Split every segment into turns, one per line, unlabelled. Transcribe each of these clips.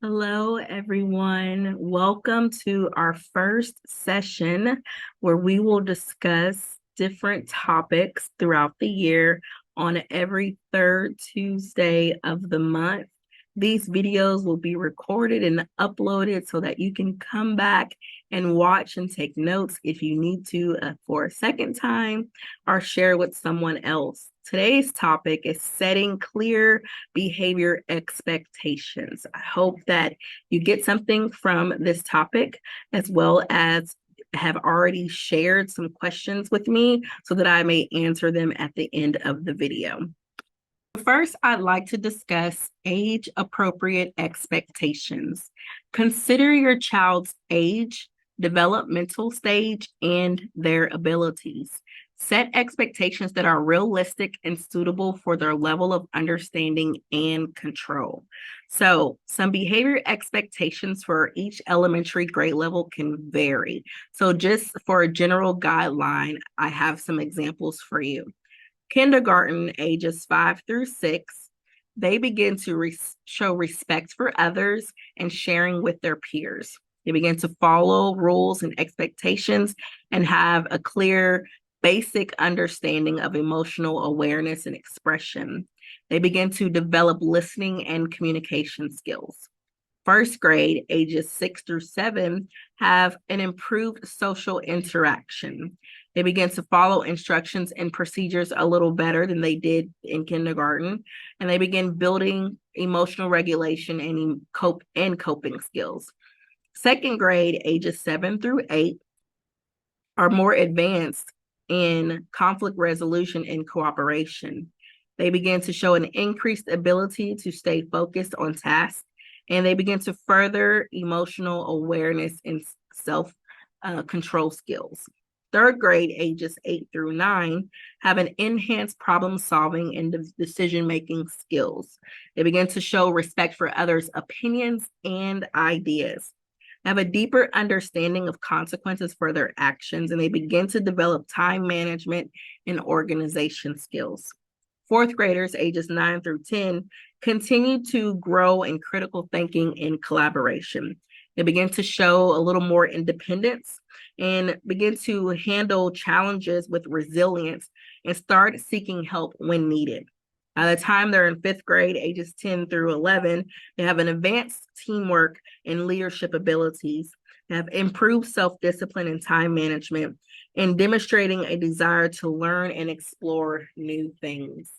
Hello, everyone. Welcome to our first session where we will discuss different topics throughout the year on every third Tuesday of the month. These videos will be recorded and uploaded so that you can come back and watch and take notes if you need to for a second time or share with someone else. Today's topic is setting clear behavior expectations. I hope that you get something from this topic as well as have already shared some questions with me so that I may answer them at the end of the video. First, I'd like to discuss age-appropriate expectations. Consider your child's age, developmental stage, and their abilities. Set expectations that are realistic and suitable for their level of understanding and control. So, some behavior expectations for each elementary grade level can vary. So, just for a general guideline, I have some examples for you. Kindergarten, ages 5 through 6, they begin to show respect for others and sharing with their peers. They begin to follow rules and expectations and have a clear, basic understanding of emotional awareness and expression. They begin to develop listening and communication skills. First grade, ages 6 through 7, have an improved social interaction. They begin to follow instructions and procedures a little better than they did in kindergarten, and they begin building emotional regulation and coping skills. Second grade, ages 7 through 8, are more advanced in conflict resolution and cooperation. They begin to show an increased ability to stay focused on tasks, and they begin to further emotional awareness and self control skills. Third grade, ages 8 through 9, have an enhanced problem solving and decision making skills. They begin to show respect for others' opinions and ideas, have a deeper understanding of consequences for their actions, and they begin to develop time management and organization skills. Fourth graders, ages 9 through 10, continue to grow in critical thinking and collaboration. They begin to show a little more independence and begin to handle challenges with resilience and start seeking help when needed. By the time they're in fifth grade, ages 10 through 11, they have an advanced teamwork and leadership abilities, have improved self-discipline and time management, and demonstrating a desire to learn and explore new things.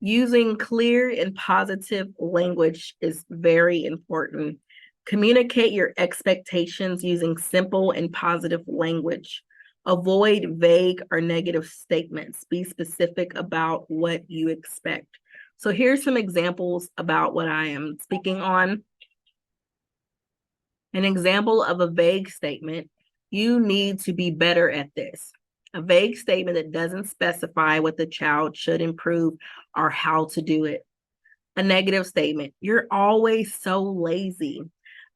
Using clear and positive language is very important. Communicate your expectations using simple and positive language. Avoid vague or negative statements. Be specific about what you expect. So here's some examples about what I am speaking on. An example of a vague statement: you need to be better at this. A vague statement that doesn't specify what the child should improve or how to do it. A negative statement: you're always so lazy.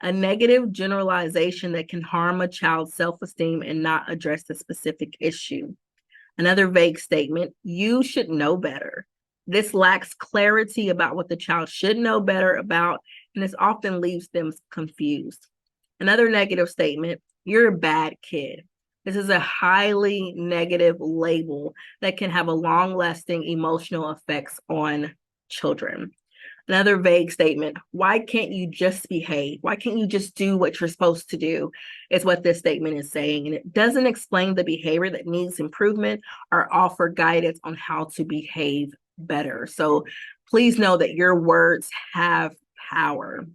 A negative generalization that can harm a child's self-esteem and not address the specific issue. Another vague statement: you should know better. This lacks clarity about what the child should know better about, and this often leaves them confused. Another negative statement: you're a bad kid. This is a highly negative label that can have a long-lasting emotional effects on children. Another vague statement: why can't you just behave? Why can't you just do what you're supposed to do? Is what this statement is saying. And it doesn't explain the behavior that needs improvement or offer guidance on how to behave better. So please know that your words have power.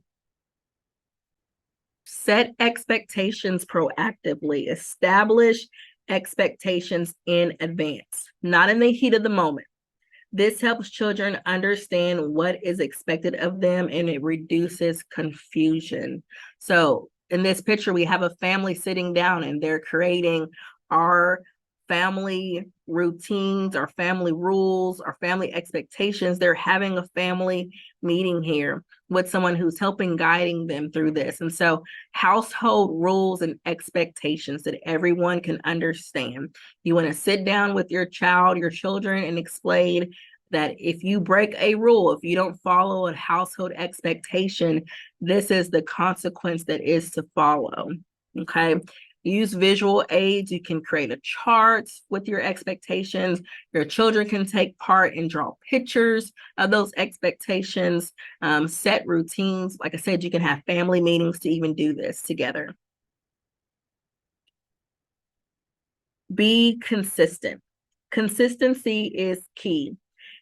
Set expectations proactively. Establish expectations in advance, not in the heat of the moment. This helps children understand what is expected of them, and it reduces confusion. So in this picture, we have a family sitting down and they're creating our family routines, our family rules, our family expectations. They're having a family meeting here with someone who's helping guiding them through this. And so household rules and expectations that everyone can understand. You want to sit down with your child, your children, and explain that if you break a rule, if you don't follow a household expectation, this is the consequence that is to follow. Okay. Use visual aids. You can create a chart with your expectations. Your children can take part and draw pictures of those expectations, set routines. Like I said, you can have family meetings to even do this together. Be consistent. Consistency is key.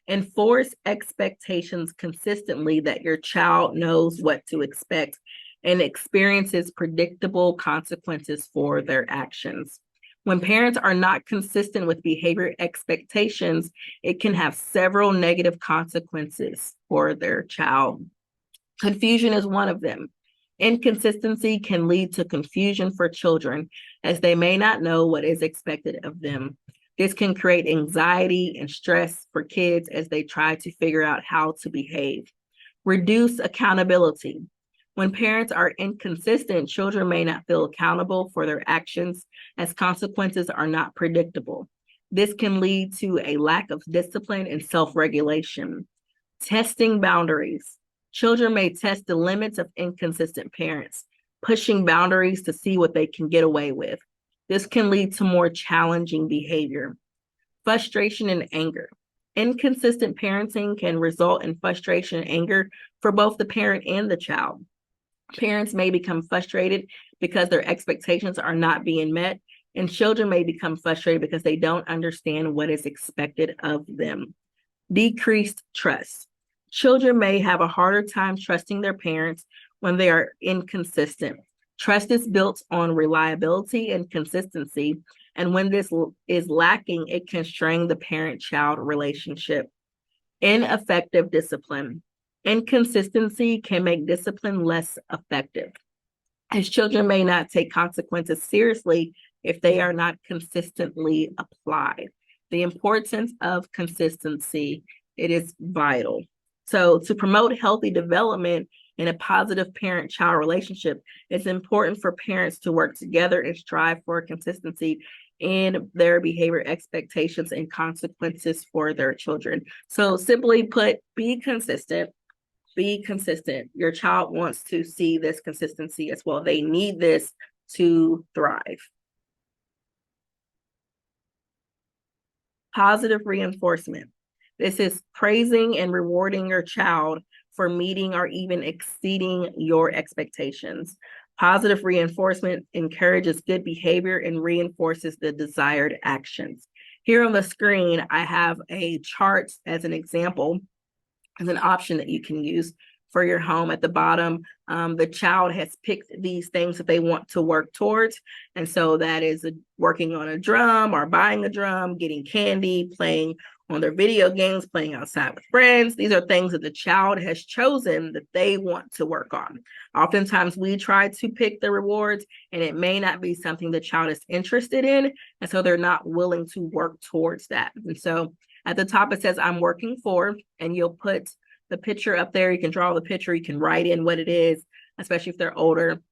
Enforce expectations consistently that your child knows what to expect and experiences predictable consequences for their actions. When parents are not consistent with behavior expectations, it can have several negative consequences for their child. Confusion is one of them. Inconsistency can lead to confusion for children as they may not know what is expected of them. This can create anxiety and stress for kids as they try to figure out how to behave. Reduce accountability. When parents are inconsistent, children may not feel accountable for their actions as consequences are not predictable. This can lead to a lack of discipline and self-regulation. Testing boundaries. Children may test the limits of inconsistent parents, pushing boundaries to see what they can get away with. This can lead to more challenging behavior. Frustration and anger. Inconsistent parenting can result in frustration and anger for both the parent and the child. Parents may become frustrated because their expectations are not being met, and children may become frustrated because they don't understand what is expected of them. Decreased trust. Children may have a harder time trusting their parents when they are inconsistent. Trust is built on reliability and consistency, and when this is lacking, it can strain the parent-child relationship. Ineffective discipline. Inconsistency can make discipline less effective, as children may not take consequences seriously if they are not consistently applied. The importance of consistency, it is vital. So to promote healthy development in a positive parent-child relationship, it's important for parents to work together and strive for consistency in their behavior expectations and consequences for their children. So simply put, be consistent. Be consistent. Your child wants to see this consistency as well. They need this to thrive. Positive reinforcement. This is praising and rewarding your child for meeting or even exceeding your expectations. Positive reinforcement encourages good behavior and reinforces the desired actions. Here on the screen, I have a chart as an example, as an option that you can use for your home. At the bottom, the child has picked these things that they want to work towards. And so that is working on a drum or buying a drum, getting candy, playing on their video games, playing outside with friends. These are things that the child has chosen that they want to work on. Oftentimes we try to pick the rewards and it may not be something the child is interested in. And so they're not willing to work towards that. And so at the top, it says, I'm working for, and you'll put the picture up there. You can draw the picture. You can write in what it is, especially if they're older.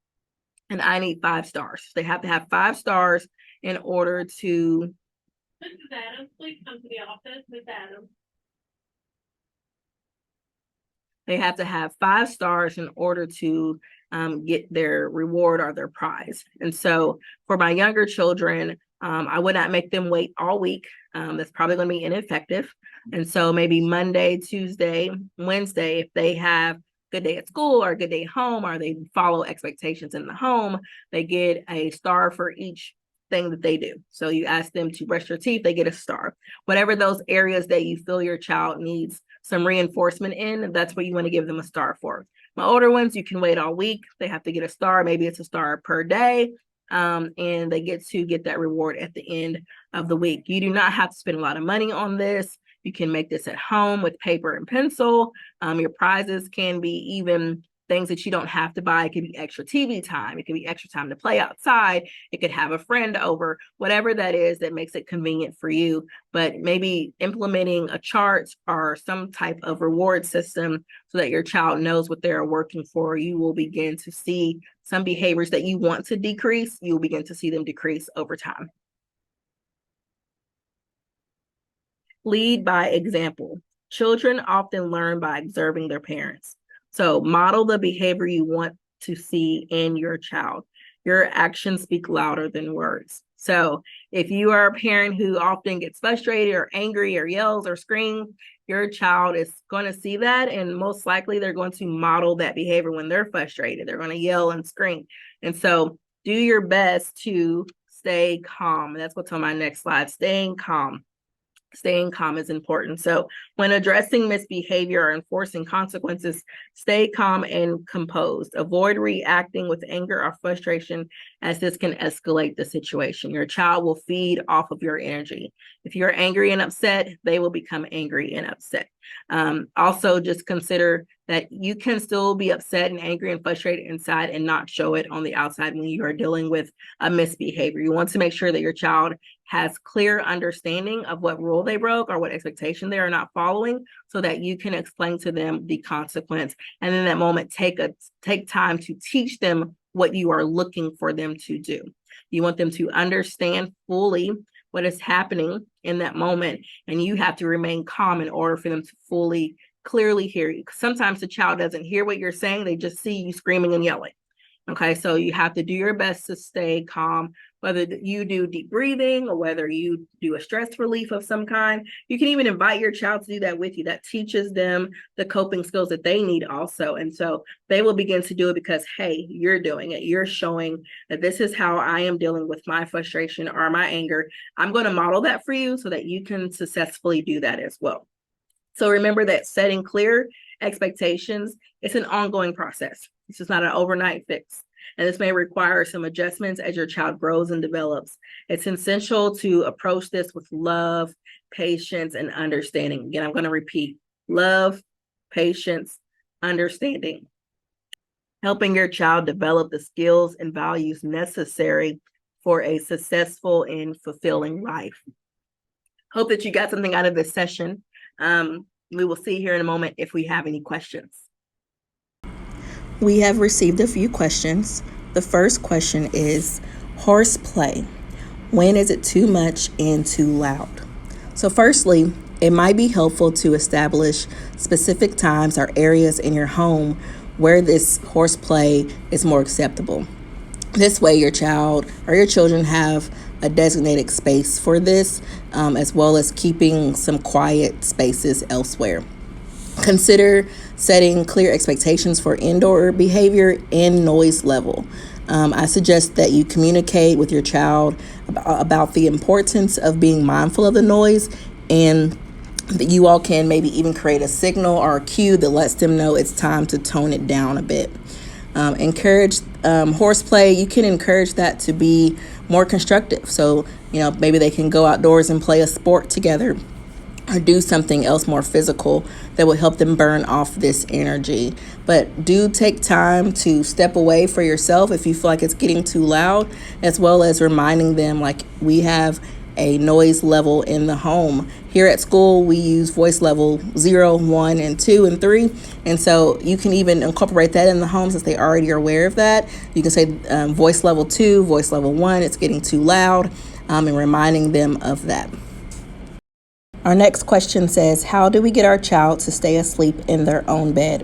And I need 5 stars. They have to have 5 stars in order to.
Mrs. Adams, please come to the office. Ms. Adams.
They have to have 5 stars in order to get their reward or their prize. And so for my younger children, I would not make them wait all week. That's probably going to be ineffective. And so maybe Monday, Tuesday, Wednesday, if they have good day at school or a good day at home, or they follow expectations in the home, they get a star for each thing that they do. So you ask them to brush their teeth, they get a star. Whatever those areas that you feel your child needs some reinforcement in, that's what you want to give them a star for. My older ones, you can wait all week. They have to get a star. Maybe it's a star per day. And they get to get that reward at the end of the week. You do not have to spend a lot of money on this. You can make this at home with paper and pencil. Your prizes can be even things that you don't have to buy. It could be extra TV time. It could be extra time to play outside. It could have a friend over, whatever that is that makes it convenient for you. But maybe implementing a chart or some type of reward system so that your child knows what they're working for. You will begin to see some behaviors that you want to decrease. You'll begin to see them decrease over time. Lead by example. Children often learn by observing their parents. So model the behavior you want to see in your child. Your actions speak louder than words. So if you are a parent who often gets frustrated or angry or yells or screams, your child is going to see that, and most likely they're going to model that behavior when they're frustrated. They're going to yell and scream. And so do your best to stay calm. That's what's on my next slide. Staying calm. Staying calm is important. So when addressing misbehavior or enforcing consequences, stay calm and composed. Avoid reacting with anger or frustration, as this can escalate the situation. Your child will feed off of your energy. If you're angry and upset, they will become angry and upset. Also, just consider that you can still be upset and angry and frustrated inside and not show it on the outside when you are dealing with a misbehavior. You want to make sure that your child has clear understanding of what rule they broke or what expectation they are not following, so that you can explain to them the consequence. And in that moment, take time to teach them what you are looking for them to do. You want them to understand fully what is happening in that moment, and you have to remain calm in order for them to clearly hear you. Sometimes the child doesn't hear what you're saying, they just see you screaming and yelling. Okay, so you have to do your best to stay calm, whether you do deep breathing or whether you do a stress relief of some kind. You can even invite your child to do that with you. That teaches them the coping skills that they need also. And so they will begin to do it because, hey, you're doing it. You're showing that this is how I am dealing with my frustration or my anger. I'm going to model that for you so that you can successfully do that as well. So remember that setting clear expectations, it's an ongoing process. This is not an overnight fix. And this may require some adjustments as your child grows and develops. It's essential to approach this with love, patience, and understanding. Again, I'm going to repeat: love, patience, understanding. Helping your child develop the skills and values necessary for a successful and fulfilling life. Hope that you got something out of this session. We will see here in a moment if we have any questions.
We have received a few questions. The first question is horseplay. When is it too much and too loud? So firstly, it might be helpful to establish specific times or areas in your home where this horseplay is more acceptable. This way your child or your children have a designated space for this, as well as keeping some quiet spaces elsewhere. Consider setting clear expectations for indoor behavior and noise level. I suggest that you communicate with your child about the importance of being mindful of the noise, and that you all can maybe even create a signal or a cue that lets them know it's time to tone it down a bit. Encourage horseplay. You can encourage that to be more constructive. So, maybe they can go outdoors and play a sport together, or do something else more physical that will help them burn off this energy. But do take time to step away for yourself if you feel like it's getting too loud, as well as reminding them, like, we have a noise level in the home. Here at school, we use voice level 0, 1, and 2, and 3. And so you can even incorporate that in the home since they already are aware of that. You can say voice level 2, voice level 1, it's getting too loud, and reminding them of that. Our next question says, how do we get our child to stay asleep in their own bed?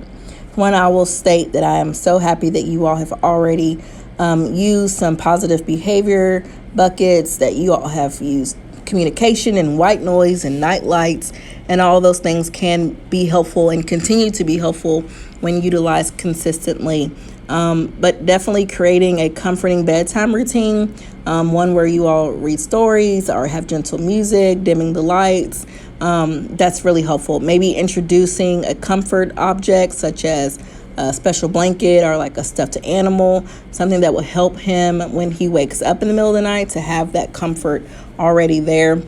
One, I will state that I am so happy that you all have already used some positive behavior buckets, that you all have used communication and white noise and night lights, and all those things can be helpful and continue to be helpful when utilized consistently. But definitely creating a comforting bedtime routine, one where you all read stories or have gentle music, dimming the lights. That's really helpful. Maybe introducing a comfort object such as a special blanket or like a stuffed animal, something that will help him when he wakes up in the middle of the night to have that comfort already there.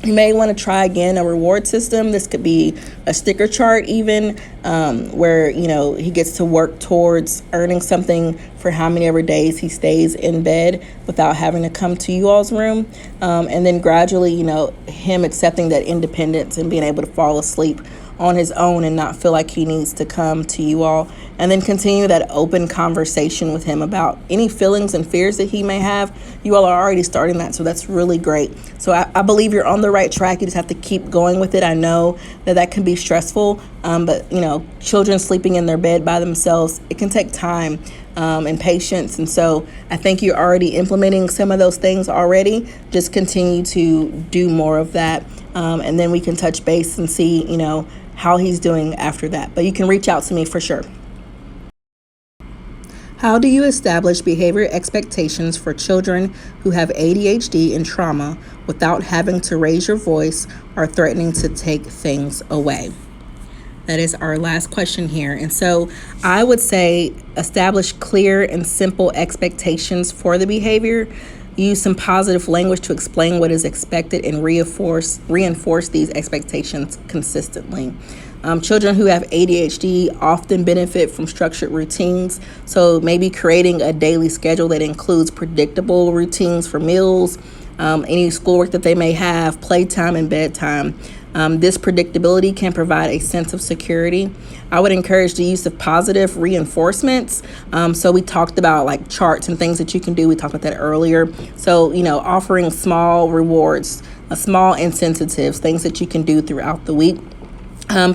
You may want to try again a reward system. This could be a sticker chart even, where, he gets to work towards earning something for how many ever days he stays in bed without having to come to you all's room. And then gradually, him accepting that independence and being able to fall asleep on his own and not feel like he needs to come to you all. And then continue that open conversation with him about any feelings and fears that he may have. You all are already starting that, so that's really great. So I believe you're on the right track. You just have to keep going with it. I know that can be stressful, but children sleeping in their bed by themselves, it can take time and patience. And so I think you're already implementing some of those things already. Just continue to do more of that. And then we can touch base and see, how he's doing after that. But you can reach out to me for sure. How do you establish behavior expectations for children who have ADHD and trauma without having to raise your voice or threatening to take things away? That is our last question here. And so I would say establish clear and simple expectations for the behavior. Use some positive language to explain what is expected and reinforce these expectations consistently. Children who have ADHD often benefit from structured routines. So maybe creating a daily schedule that includes predictable routines for meals, any schoolwork that they may have, playtime and bedtime. This predictability can provide a sense of security. I would encourage the use of positive reinforcements. So we talked about like charts and things that you can do. We talked about that earlier. So, offering small rewards, small incentives, things that you can do throughout the week.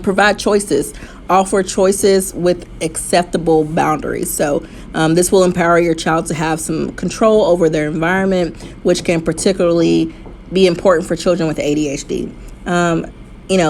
Provide choices. Offer choices with acceptable boundaries. So this will empower your child to have some control over their environment, which can particularly be important for children with ADHD.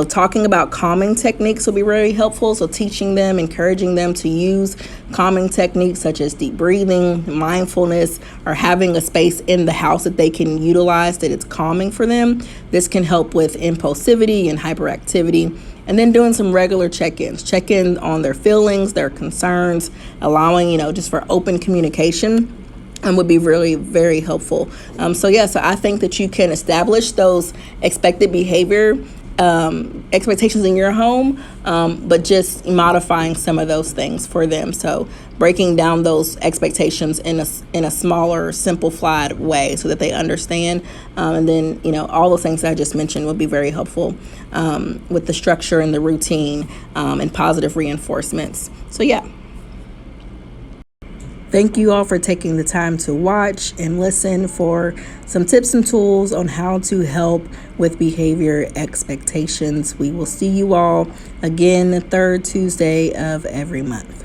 Talking about calming techniques will be very helpful. So teaching them, encouraging them to use calming techniques such as deep breathing, mindfulness, or having a space in the house that they can utilize that it's calming for them. This can help with impulsivity and hyperactivity. And then doing some regular check-ins on their feelings, their concerns, allowing, just for open communication. Would be really very helpful. So I think that you can establish those expected behavior expectations in your home, but just modifying some of those things for them. So breaking down those expectations in a smaller, simplified way so that they understand. And then, all those things that I just mentioned will be very helpful with the structure and the routine and positive reinforcements. So thank you all for taking the time to watch and listen for some tips and tools on how to help with behavior expectations. We will see you all again the third Tuesday of every month.